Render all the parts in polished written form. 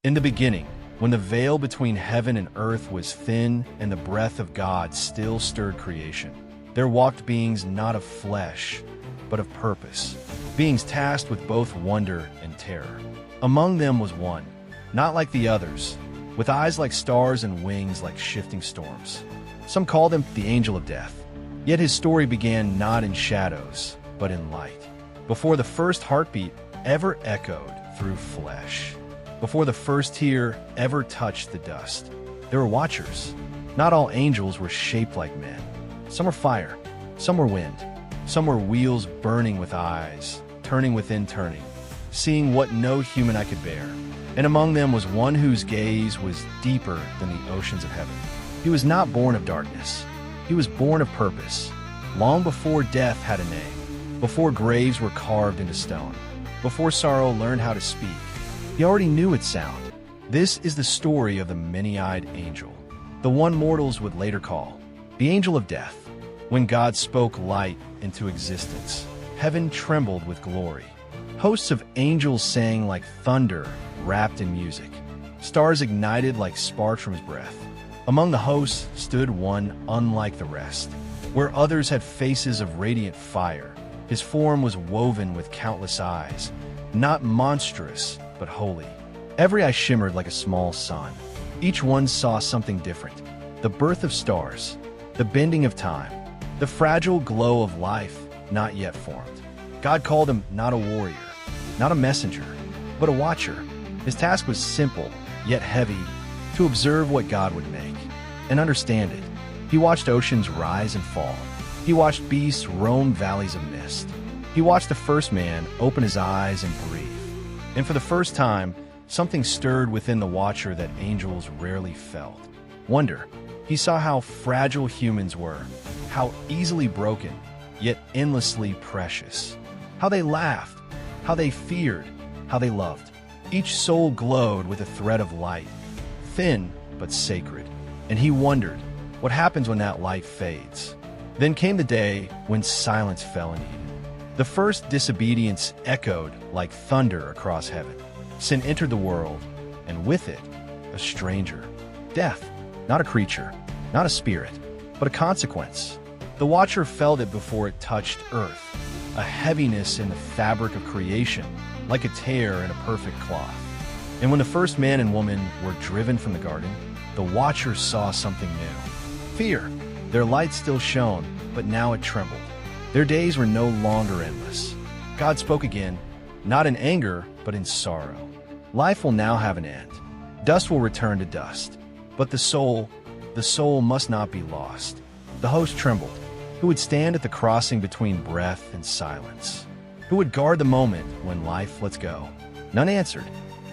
In the beginning, when the veil between heaven and earth was thin and the breath of God still stirred creation, there walked beings not of flesh, but of purpose, beings tasked with both wonder and terror. Among them was one, not like the others, with eyes like stars and wings like shifting storms. Some called him the Angel of Death, yet his story began not in shadows, but in light. Before the first heartbeat ever echoed through flesh, before the first tear ever touched the dust, there were watchers. Not all angels were shaped like men. Some were fire, some were wind, some were wheels burning with eyes, turning within turning, seeing what no human eye could bear. And among them was one whose gaze was deeper than the oceans of heaven. He was not born of darkness. He was born of purpose, long before death had a name, before graves were carved into stone, before sorrow learned how to speak. He already knew its sound. This is the story of the many-eyed angel, the one mortals would later call the Angel of Death. When God spoke light into existence, heaven trembled with glory. Hosts of angels sang like thunder wrapped in music. Stars ignited like sparks from his breath. Among the hosts stood one unlike the rest. Where others had faces of radiant fire, his form was woven with countless eyes, not monstrous, but holy. Every eye shimmered like a small sun. Each one saw something different. The birth of stars, the bending of time, the fragile glow of life not yet formed. God called him not a warrior, not a messenger, but a watcher. His task was simple, yet heavy, to observe what God would make and understand it. He watched oceans rise and fall. He watched beasts roam valleys of mist. He watched the first man open his eyes and breathe. And for the first time, something stirred within the watcher that angels rarely felt. Wonder. He saw how fragile humans were, how easily broken, yet endlessly precious. How they laughed, how they feared, how they loved. Each soul glowed with a thread of light, thin but sacred. And he wondered, what happens when that light fades? Then came the day when silence fell in Eden. The first disobedience echoed like thunder across heaven. Sin entered the world, and with it, a stranger. Death, not a creature, not a spirit, but a consequence. The watcher felt it before it touched earth, a heaviness in the fabric of creation, like a tear in a perfect cloth. And when the first man and woman were driven from the garden, the watcher saw something new. Fear. Their light still shone, but now it trembled. Their days were no longer endless. God spoke again, not in anger, but in sorrow. Life will now have an end. Dust will return to dust. But the soul must not be lost. The host trembled. Who would stand at the crossing between breath and silence? Who would guard the moment when life lets go? None answered,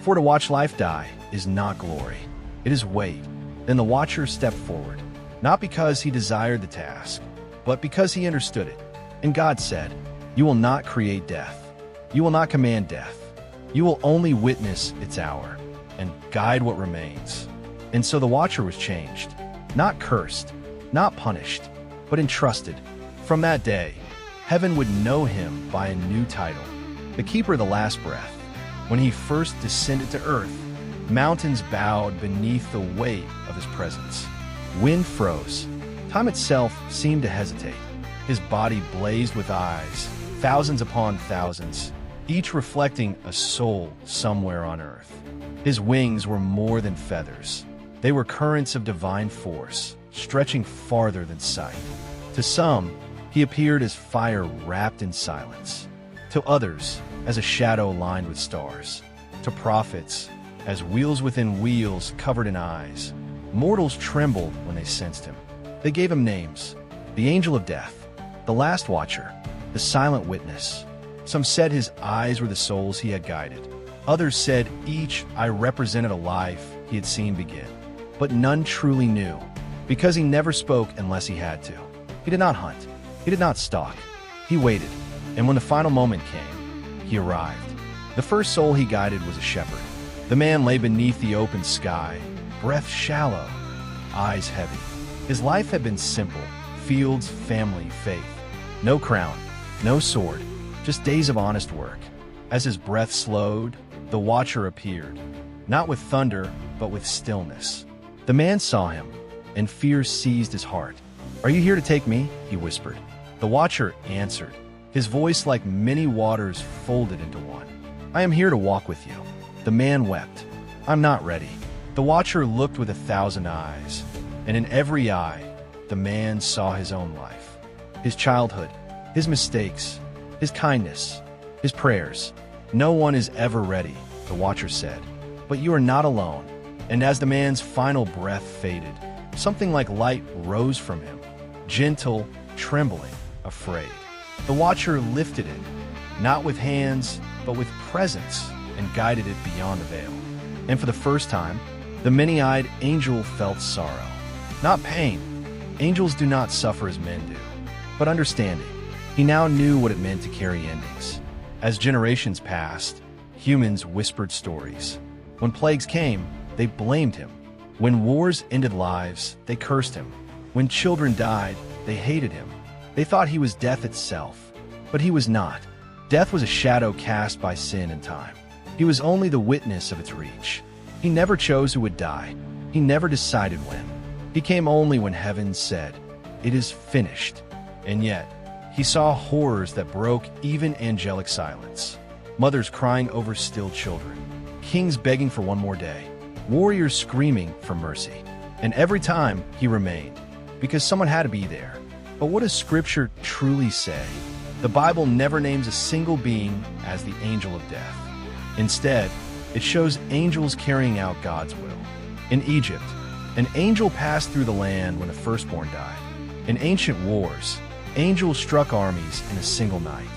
for to watch life die is not glory. It is weight. Then the watcher stepped forward, not because he desired the task, but because he understood it. And God said, "You will not create death. You will not command death. You will only witness its hour and guide what remains." And so the watcher was changed, not cursed, not punished, but entrusted. From that day, heaven would know him by a new title, the keeper of the last breath. When he first descended to earth, mountains bowed beneath the weight of his presence. Wind froze. Time itself seemed to hesitate. His body blazed with eyes, thousands upon thousands, each reflecting a soul somewhere on earth. His wings were more than feathers. They were currents of divine force, stretching farther than sight. To some, he appeared as fire wrapped in silence. To others, as a shadow lined with stars. To prophets, as wheels within wheels covered in eyes. Mortals trembled when they sensed him. They gave him names: the Angel of Death, the Last Watcher, the Silent Witness. Some said his eyes were the souls he had guided. Others said each eye represented a life he had seen begin. But none truly knew, because he never spoke unless he had to. He did not hunt. He did not stalk. He waited, and when the final moment came, he arrived. The first soul he guided was a shepherd. The man lay beneath the open sky, breath shallow, eyes heavy. His life had been simple: fields, family, faith. No crown, no sword, just days of honest work. As his breath slowed, the watcher appeared. not with thunder, but with stillness. The man saw him, and fear seized his heart. "Are you here to take me?" he whispered. The watcher answered, his voice like many waters folded into one. "I am here to walk with you." The man wept. "I'm not ready." The watcher looked with 1,000 eyes, and in every eye, the man saw his own life, his childhood, his mistakes, his kindness, his prayers. "No one is ever ready," the watcher said, "but you are not alone." And as the man's final breath faded, something like light rose from him, gentle, trembling, afraid. The watcher lifted it, not with hands, but with presence, and guided it beyond the veil. And for the first time, the many-eyed angel felt sorrow. Not pain. Angels do not suffer as men do, but understanding. He now knew what it meant to carry endings. As generations passed, humans whispered stories. When plagues came, they blamed him. When wars ended lives, they cursed him. When children died, they hated him. They thought he was death itself, but he was not. Death was a shadow cast by sin and time. He was only the witness of its reach. He never chose who would die. He never decided when. He came only when heaven said, "It is finished." And yet, he saw horrors that broke even angelic silence. Mothers crying over still children. Kings begging for one more day. Warriors screaming for mercy. And every time, he remained, because someone had to be there. But what does Scripture truly say? The Bible never names a single being as the angel of death. Instead, it shows angels carrying out God's will. In Egypt, an angel passed through the land when the firstborn died. In ancient wars, angels struck armies in a single night.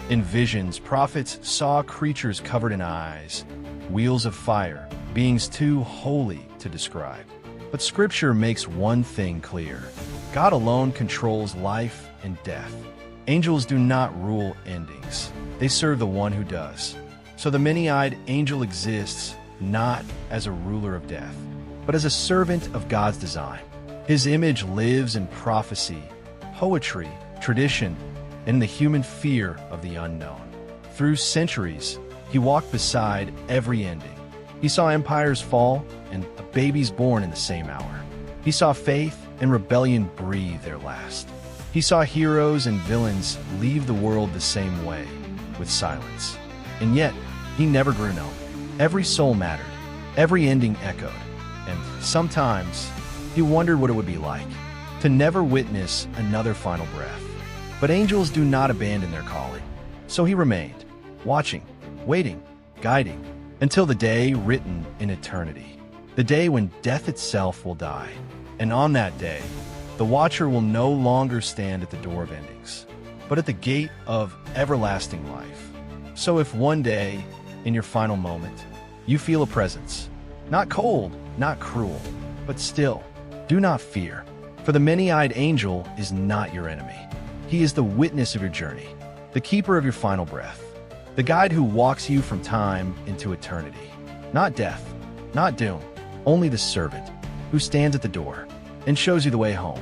In visions, prophets saw creatures covered in eyes, wheels of fire, beings too holy to describe. But Scripture makes one thing clear. God alone controls life and death. Angels do not rule endings. They serve the one who does. So the many-eyed angel exists not as a ruler of death, but as a servant of God's design. His image lives in prophecy, poetry, tradition, and in the human fear of the unknown. Through centuries, he walked beside every ending. He saw empires fall and babies born in the same hour. He saw faith and rebellion breathe their last. He saw heroes and villains leave the world the same way, with silence. And yet, he never grew known. Every soul mattered, every ending echoed, and sometimes he wondered what it would be like to never witness another final breath. But angels do not abandon their calling. So he remained, watching, waiting, guiding, until the day written in eternity, the day when death itself will die. And on that day, the watcher will no longer stand at the door of endings, but at the gate of everlasting life. So if one day, in your final moment, you feel a presence, not cold, not cruel, but still, do not fear, for the many-eyed angel is not your enemy. He is the witness of your journey, the keeper of your final breath, the guide who walks you from time into eternity. Not death, not doom, only the servant who stands at the door and shows you the way home.